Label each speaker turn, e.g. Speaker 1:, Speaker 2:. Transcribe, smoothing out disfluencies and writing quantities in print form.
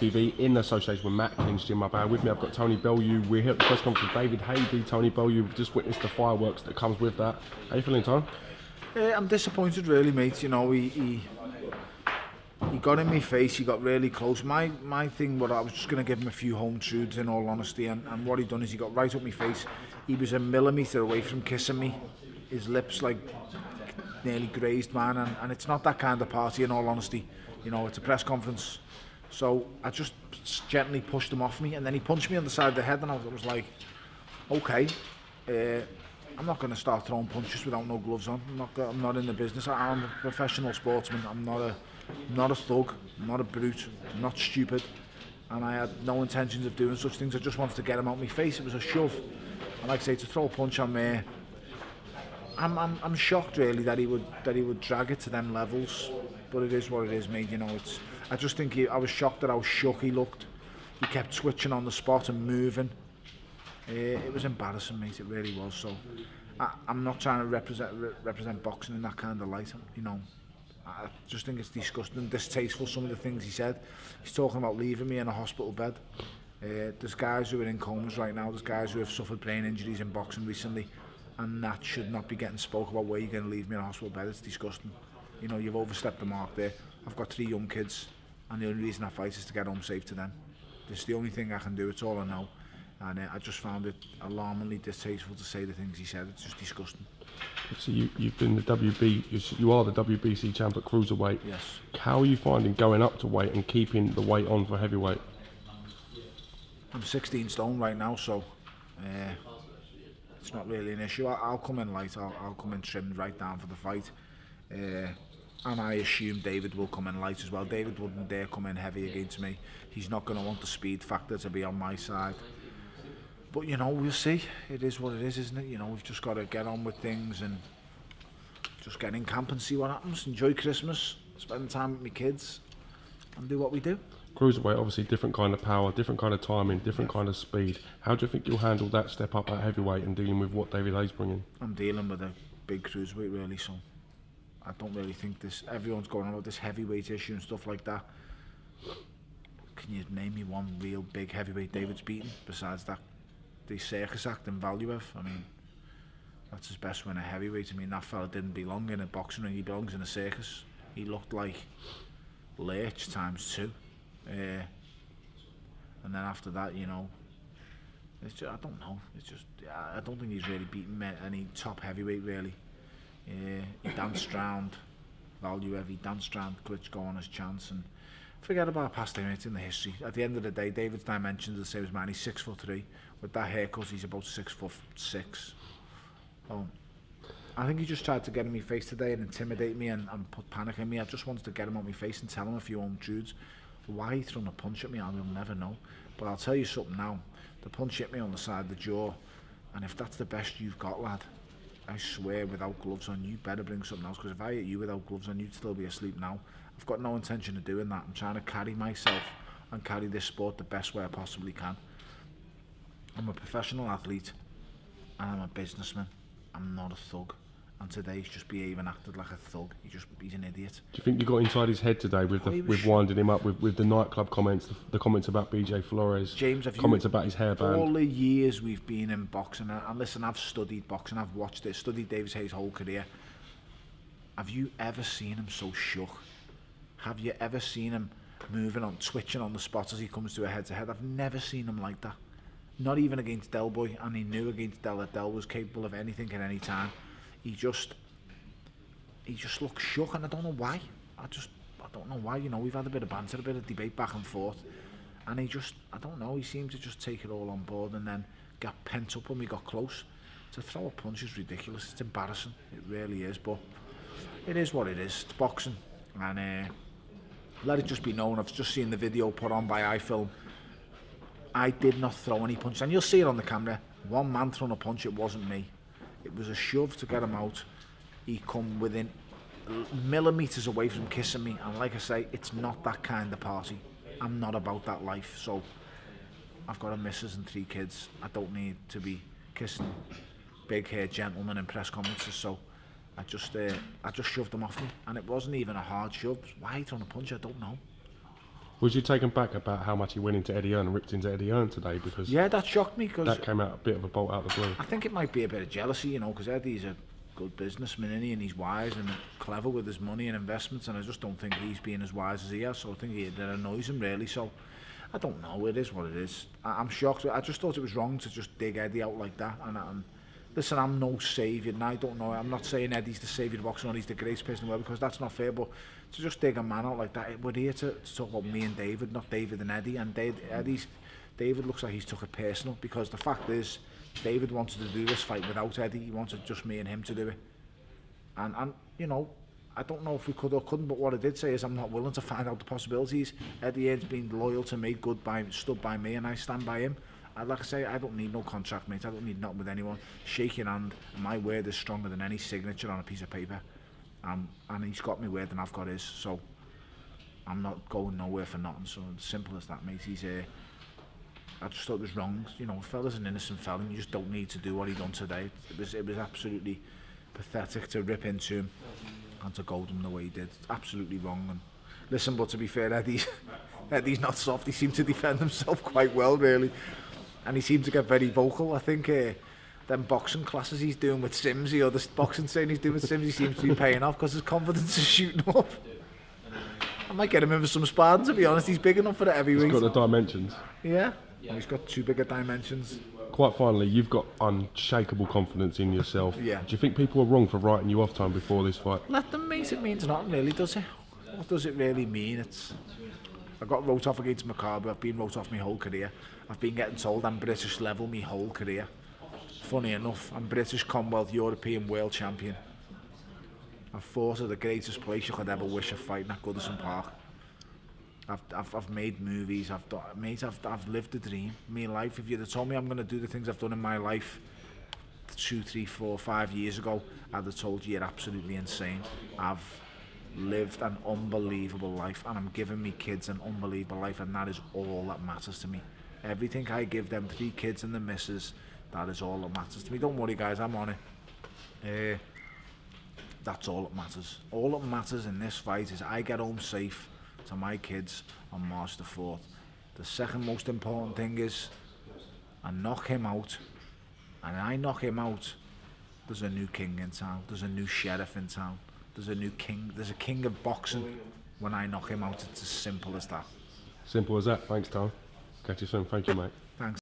Speaker 1: TV in association with Matt King's Gym Up. With me I've got Tony Bellew. We're here at the press conference with David Haye, Tony Bellew. We've just witnessed the fireworks that comes with that. How you feeling, Tony?
Speaker 2: I'm disappointed really, mate. You know, he got in my face, he got really close. My thing was I was just going to give him a few home truths in all honesty, and what he done is he got right up my face. He was a millimetre away from kissing me. His lips like nearly grazed mine, and it's not that kind of party in all honesty. You know, it's a press conference. So I just gently pushed him off me, and then he punched me on the side of the head, and I was like, okay, I'm not going to start throwing punches without no gloves on. I'm not in the business. I'm a professional sportsman. I'm not a thug. I'm not a brute. I'm not stupid. And I had no intentions of doing such things. I just wanted to get him out of my face. It was a shove. And like I say, to throw a punch on me, I'm shocked really that he would drag it to them levels. But it is what it is, mate. You know, I just think I was shocked at how shook he looked. He kept switching on the spot and moving. It was embarrassing, mate. It really was. So I'm not trying to represent boxing in that kind of light. You know, I just think it's disgusting and distasteful. Some of the things he said. He's talking about leaving me in a hospital bed. There's guys who are in comas right now. There's guys who have suffered brain injuries in boxing recently, and that should not be getting spoke about. Where you're going to leave me in a hospital bed? It's disgusting. You know, you've overstepped the mark there. I've got 3 young kids, and the only reason I fight is to get home safe to them. It's the only thing I can do. It's all I know. And I just found it alarmingly distasteful to say the things he said. It's just disgusting.
Speaker 1: So you've been the WB, you are the WBC champ at cruiserweight.
Speaker 2: Yes.
Speaker 1: How are you finding going up to weight and keeping the weight on for heavyweight?
Speaker 2: I'm 16 stone right now, so it's not really an issue. I'll come in light. I'll come in trimmed right down for the fight. And I assume David will come in light as well. David wouldn't dare come in heavy against me. He's not going to want the speed factor to be on my side. But, you know, we'll see. It is what it is, isn't it? You know, we've just got to get on with things and just get in camp and see what happens. Enjoy Christmas, spend time with my kids, and do what we do.
Speaker 1: Cruiserweight, obviously different kind of power, different kind of timing, different kind of speed. How do you think you'll handle that step up at heavyweight and dealing with what David Haye's bringing?
Speaker 2: I'm dealing with a big cruiserweight, really, so I don't really think everyone's going on about this heavyweight issue and stuff like that. Can you name me one real big heavyweight David's beaten besides that? The circus act and Bellew. I mean, that's his best win at heavyweight. I mean, that fella didn't belong in a boxing ring, he belongs in a circus. He looked like Lurch ×2. And then after that, you know, it's just, I don't know. It's just, I don't think he's really beaten any top heavyweight, really. He danced round Bellew, he danced round Klitschko on his chance, and forget about past limits in the history. At the end of the day, David's dimensions are the same as mine. He's 6'3". With that haircut, he's about 6'6". Oh, I think he just tried to get in my face today and intimidate me and put panic in me. I just wanted to get him on my face and tell him a few home truths. Why he threw a punch at me, I'll never know. But I'll tell you something now. The punch hit me on the side of the jaw, and if that's the best you've got, lad, I swear, without gloves on, you better bring something else, because if I hit you without gloves on, you'd still be asleep now. I've got no intention of doing that. I'm trying to carry myself and carry this sport the best way I possibly can. I'm a professional athlete and I'm a businessman. I'm not a thug. And today he's just behaving, acted like a thug. He's an idiot.
Speaker 1: Do you think you got inside his head today with winding him up with the nightclub comments, the comments about BJ Flores,
Speaker 2: James,
Speaker 1: comments about his hairband?
Speaker 2: All the years we've been in boxing, and listen, I've studied boxing, I've watched it, studied David Haye's whole career. Have you ever seen him so shook? Have you ever seen him moving on, twitching on the spot as he comes to a head-to-head? I've never seen him like that. Not even against Del Boy, and he knew against Del that Del was capable of anything at any time. He just looks shook, and I don't know why. I don't know why. You know, we've had a bit of banter, a bit of debate back and forth, and I don't know, he seemed to just take it all on board and then got pent up when we got close. To throw a punch is ridiculous. It's embarrassing. It really is, but it is what it is. It's boxing, and let it just be known, I've just seen the video put on by iFilm. I did not throw any punches, and you'll see it on the camera. One man throwing a punch, it wasn't me. It was a shove to get him out. He come within millimetres away from kissing me, and like I say, it's not that kind of party. I'm not about that life, so I've got a missus and 3 kids. I don't need to be kissing big-haired gentlemen in press conferences, so I just shoved him off me, and it wasn't even a hard shove. Why he throwing a punch, I don't know.
Speaker 1: Was you taken back about how much he went into Eddie Hearn and ripped into Eddie Hearn today? Because
Speaker 2: Yeah, that shocked me because
Speaker 1: that came out a bit of a bolt out of the blue.
Speaker 2: I think it might be a bit of jealousy, you know, because Eddie's a good businessman, isn't he? And he's wise and clever with his money and investments, and I just don't think he's being as wise as he is. So I think that annoys him really. So I don't know. It is what it is. I'm shocked. I just thought it was wrong to just dig Eddie out like that. And listen, I'm no saviour, and I don't know. I'm not saying Eddie's the saviour of boxing or he's the greatest person in the world, because that's not fair. But to just dig a man out like that, we're here to talk about me and David, not David and Eddie. And David looks like he's took it personal, because the fact is, David wanted to do this fight without Eddie. He wanted just me and him to do it. And you know, I don't know if we could or couldn't, but what I did say is I'm not willing to find out the possibilities. Eddie Hearn's been loyal to me, stood by me, and I stand by him. And like I say, I don't need no contract, mate. I don't need nothing with anyone. Shake your hand. My word is stronger than any signature on a piece of paper. And he's got my word and I've got his. So I'm not going nowhere for nothing. So simple as that, mate. I just thought it was wrong. You know, fella's an innocent fella, and you just don't need to do what he done today. It was absolutely pathetic to rip into him and to goad him the way he did. It's absolutely wrong. And listen, but to be fair, Eddie's not soft. He seemed to defend himself quite well, really. And he seemed to get very vocal. I think them boxing classes he's doing with Simsy, or the boxing training he's doing with Simsy, seems to be paying off, because his confidence is shooting up. I might get him in for some sparring, to be honest. He's big enough for the heavyweight.
Speaker 1: He's got the dimensions.
Speaker 2: Yeah, he's got too big a dimensions.
Speaker 1: Quite finally, you've got unshakable confidence in yourself.
Speaker 2: Yeah.
Speaker 1: Do you think people were wrong for writing you off time before this fight?
Speaker 2: Let them, mate. It means nothing, really, does it? What does it really mean? I got wrote off against Maccabi. I've been wrote off my whole career. I've been getting told I'm British level my whole career. Funny enough, I'm British, Commonwealth, European, World Champion. I've fought at the greatest place you could ever wish a fight, at Goodison Park. I've made movies. I've lived the dream. My life. If you'd have told me I'm going to do the things I've done in my life 2, 3, 4, 5 years ago, I'd have told you you're absolutely insane. I've lived an unbelievable life, and I'm giving me kids an unbelievable life, and that is all that matters to me. Everything I give them, 3 kids and the missus, that is all that matters to me. Don't worry, guys, I'm on it. That's all that matters. All that matters in this fight is I get home safe to my kids on March the 4th. The second most important thing is I knock him out, and I knock him out, there's a new king in town, there's a new sheriff in town, there's a new king, there's a king of boxing. When I knock him out, it's as simple as that.
Speaker 1: Simple as that. Thanks, Tom. Catch you soon. Thank you, mate.
Speaker 2: Thanks.